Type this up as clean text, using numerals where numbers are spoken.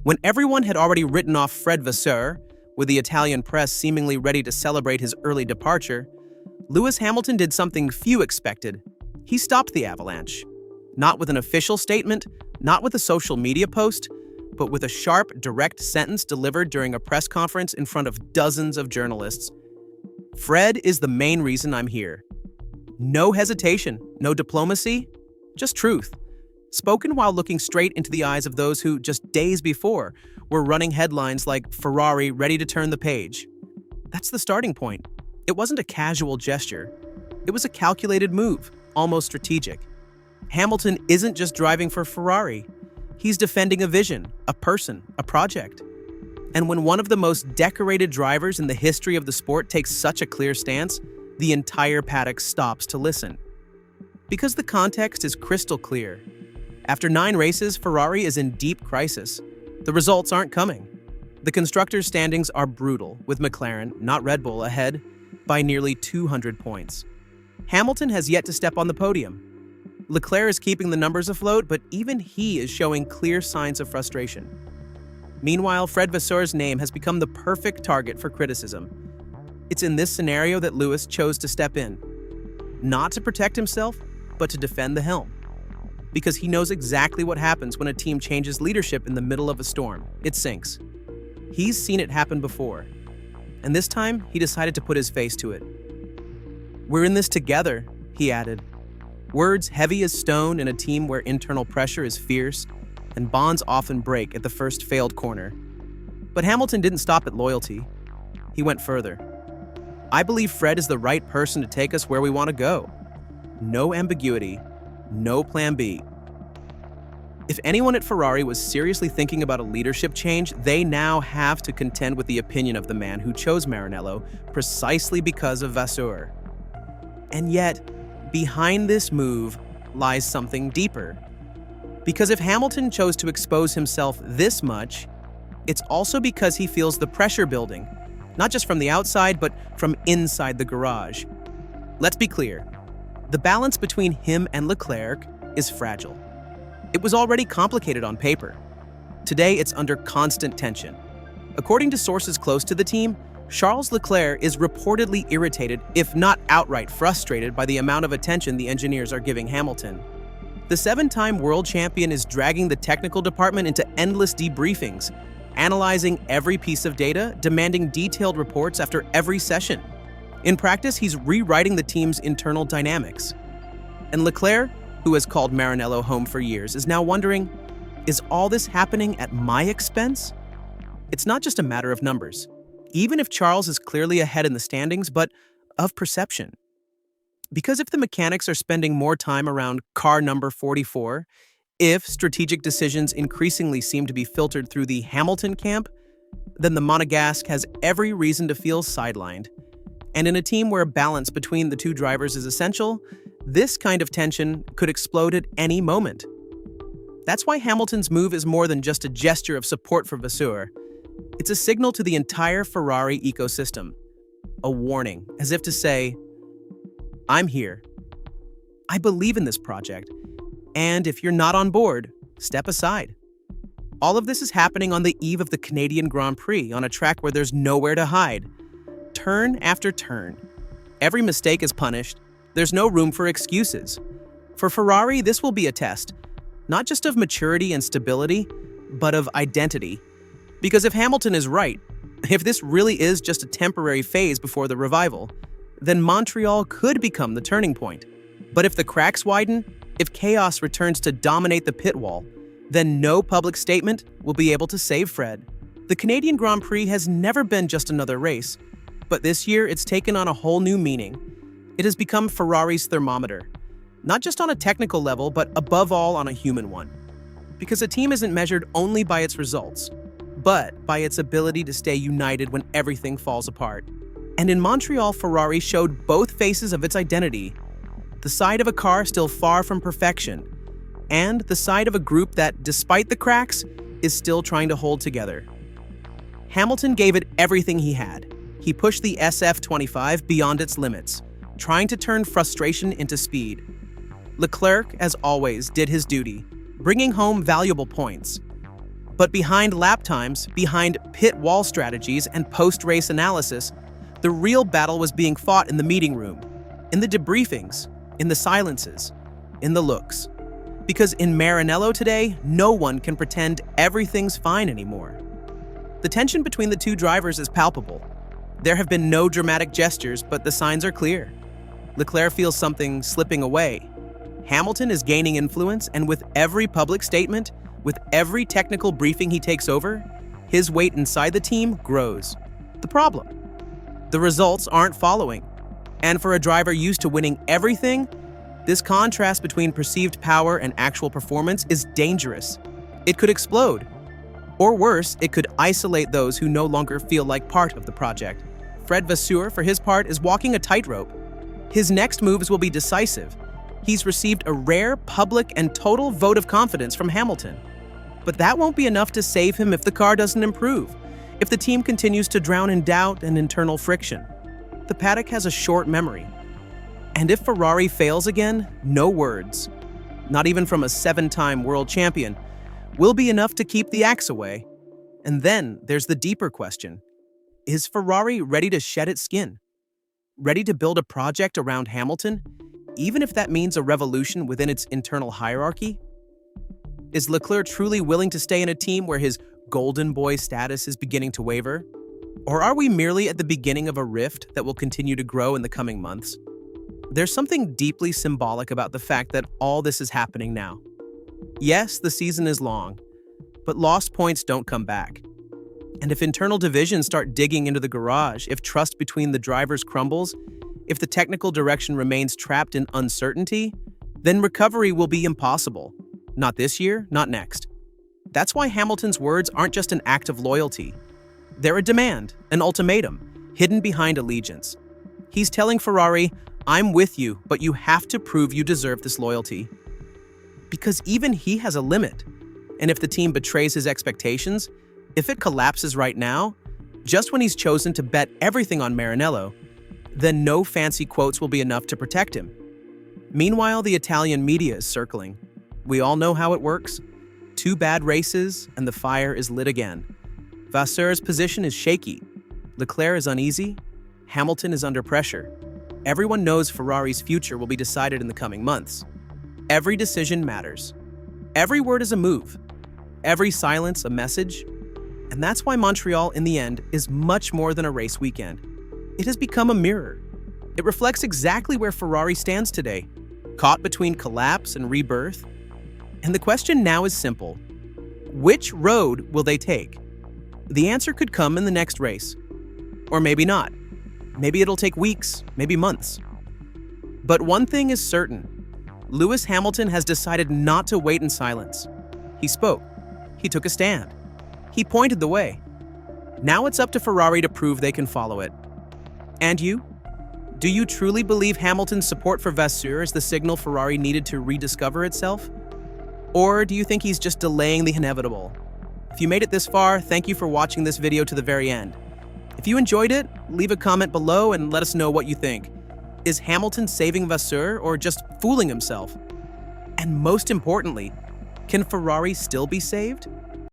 When everyone had already written off Fred Vasseur, with the Italian press seemingly ready to celebrate his early departure, Lewis Hamilton did something few expected. He stopped the avalanche. Not with an official statement, not with a social media post, but with a sharp, direct sentence delivered during a press conference in front of dozens of journalists. "Fred is the main reason I'm here." No hesitation, no diplomacy, just truth. Spoken while looking straight into the eyes of those who, just days before, were running headlines like "Ferrari ready to turn the page." That's the starting point. It wasn't a casual gesture. It was a calculated move, almost strategic. Hamilton isn't just driving for Ferrari. He's defending a vision, a person, a project. And when one of the most decorated drivers in the history of the sport takes such a clear stance, the entire paddock stops to listen. Because the context is crystal clear. After 9 races, Ferrari is in deep crisis. The results aren't coming. The constructors' standings are brutal, with McLaren, not Red Bull, ahead by nearly 200 points. Hamilton has yet to step on the podium. Leclerc is keeping the numbers afloat, but even he is showing clear signs of frustration. Meanwhile, Fred Vasseur's name has become the perfect target for criticism. It's in this scenario that Lewis chose to step in. Not to protect himself, but to defend the helm. Because he knows exactly what happens when a team changes leadership in the middle of a storm. It sinks. He's seen it happen before. And this time, he decided to put his face to it. "We're in this together," he added. Words heavy as stone in a team where internal pressure is fierce and bonds often break at the first failed corner. But Hamilton didn't stop at loyalty. He went further. "I believe Fred is the right person to take us where we want to go. No ambiguity, no plan B." If anyone at Ferrari was seriously thinking about a leadership change, they now have to contend with the opinion of the man who chose Maranello precisely because of Vasseur. And yet, behind this move lies something deeper. Because if Hamilton chose to expose himself this much, it's also because he feels the pressure building, not just from the outside, but from inside the garage. Let's be clear, the balance between him and Leclerc is fragile. It was already complicated on paper. Today, it's under constant tension. According to sources close to the team, Charles Leclerc is reportedly irritated, if not outright frustrated, by the amount of attention the engineers are giving Hamilton. The 7-time world champion is dragging the technical department into endless debriefings, analyzing every piece of data, demanding detailed reports after every session. In practice, he's rewriting the team's internal dynamics. And Leclerc, who has called Maranello home for years, is now wondering, is all this happening at my expense? It's not just a matter of numbers. Even if Charles is clearly ahead in the standings, but of perception. Because if the mechanics are spending more time around car number 44, if strategic decisions increasingly seem to be filtered through the Hamilton camp, then the Monegasque has every reason to feel sidelined. And in a team where balance between the two drivers is essential, this kind of tension could explode at any moment. That's why Hamilton's move is more than just a gesture of support for Vasseur. It's a signal to the entire Ferrari ecosystem. A warning, as if to say, "I'm here. I believe in this project. And if you're not on board, step aside." All of this is happening on the eve of the Canadian Grand Prix, on a track where there's nowhere to hide. Turn after turn. Every mistake is punished. There's no room for excuses. For Ferrari, this will be a test, not just of maturity and stability, but of identity. Because if Hamilton is right, if this really is just a temporary phase before the revival, then Montreal could become the turning point. But if the cracks widen, if chaos returns to dominate the pit wall, then no public statement will be able to save Fred. The Canadian Grand Prix has never been just another race, but this year it's taken on a whole new meaning. It has become Ferrari's thermometer, not just on a technical level, but above all on a human one. Because a team isn't measured only by its results, but by its ability to stay united when everything falls apart. And in Montreal, Ferrari showed both faces of its identity. The side of a car still far from perfection, and the side of a group that, despite the cracks, is still trying to hold together. Hamilton gave it everything he had. He pushed the SF25 beyond its limits, trying to turn frustration into speed. Leclerc, as always, did his duty, bringing home valuable points. But behind lap times, behind pit wall strategies and post-race analysis, the real battle was being fought in the meeting room, in the debriefings, in the silences, in the looks. Because in Maranello today, no one can pretend everything's fine anymore. The tension between the two drivers is palpable. There have been no dramatic gestures, but the signs are clear. Leclerc feels something slipping away. Hamilton is gaining influence, and with every public statement, with every technical briefing he takes over, his weight inside the team grows. The problem? The results aren't following. And for a driver used to winning everything, this contrast between perceived power and actual performance is dangerous. It could explode. Or worse, it could isolate those who no longer feel like part of the project. Fred Vasseur, for his part, is walking a tightrope. His next moves will be decisive. He's received a rare, public, and total vote of confidence from Hamilton. But that won't be enough to save him if the car doesn't improve, if the team continues to drown in doubt and internal friction. The paddock has a short memory. And if Ferrari fails again, no words, not even from a 7-time world champion, will be enough to keep the axe away. And then there's the deeper question. Is Ferrari ready to shed its skin? Ready to build a project around Hamilton, even if that means a revolution within its internal hierarchy? Is Leclerc truly willing to stay in a team where his golden boy status is beginning to waver? Or are we merely at the beginning of a rift that will continue to grow in the coming months? There's something deeply symbolic about the fact that all this is happening now. Yes, the season is long, but lost points don't come back. And if internal divisions start digging into the garage, if trust between the drivers crumbles, if the technical direction remains trapped in uncertainty, then recovery will be impossible. Not this year, not next. That's why Hamilton's words aren't just an act of loyalty. They're a demand, an ultimatum, hidden behind allegiance. He's telling Ferrari, I'm with you, but you have to prove you deserve this loyalty. Because even he has a limit. And if the team betrays his expectations, if it collapses right now, just when he's chosen to bet everything on Maranello, then no fancy quotes will be enough to protect him. Meanwhile, the Italian media is circling. We all know how it works. 2 bad races, and the fire is lit again. Vasseur's position is shaky. Leclerc is uneasy. Hamilton is under pressure. Everyone knows Ferrari's future will be decided in the coming months. Every decision matters. Every word is a move. Every silence a message. And that's why Montreal, in the end, is much more than a race weekend. It has become a mirror. It reflects exactly where Ferrari stands today, caught between collapse and rebirth. And the question now is simple. Which road will they take? The answer could come in the next race. Or maybe not. Maybe it'll take weeks, maybe months. But one thing is certain. Lewis Hamilton has decided not to wait in silence. He spoke. He took a stand. He pointed the way. Now it's up to Ferrari to prove they can follow it. And you? Do you truly believe Hamilton's support for Vasseur is the signal Ferrari needed to rediscover itself? Or do you think he's just delaying the inevitable? If you made it this far, thank you for watching this video to the very end. If you enjoyed it, leave a comment below and let us know what you think. Is Hamilton saving Vasseur or just fooling himself? And most importantly, can Ferrari still be saved?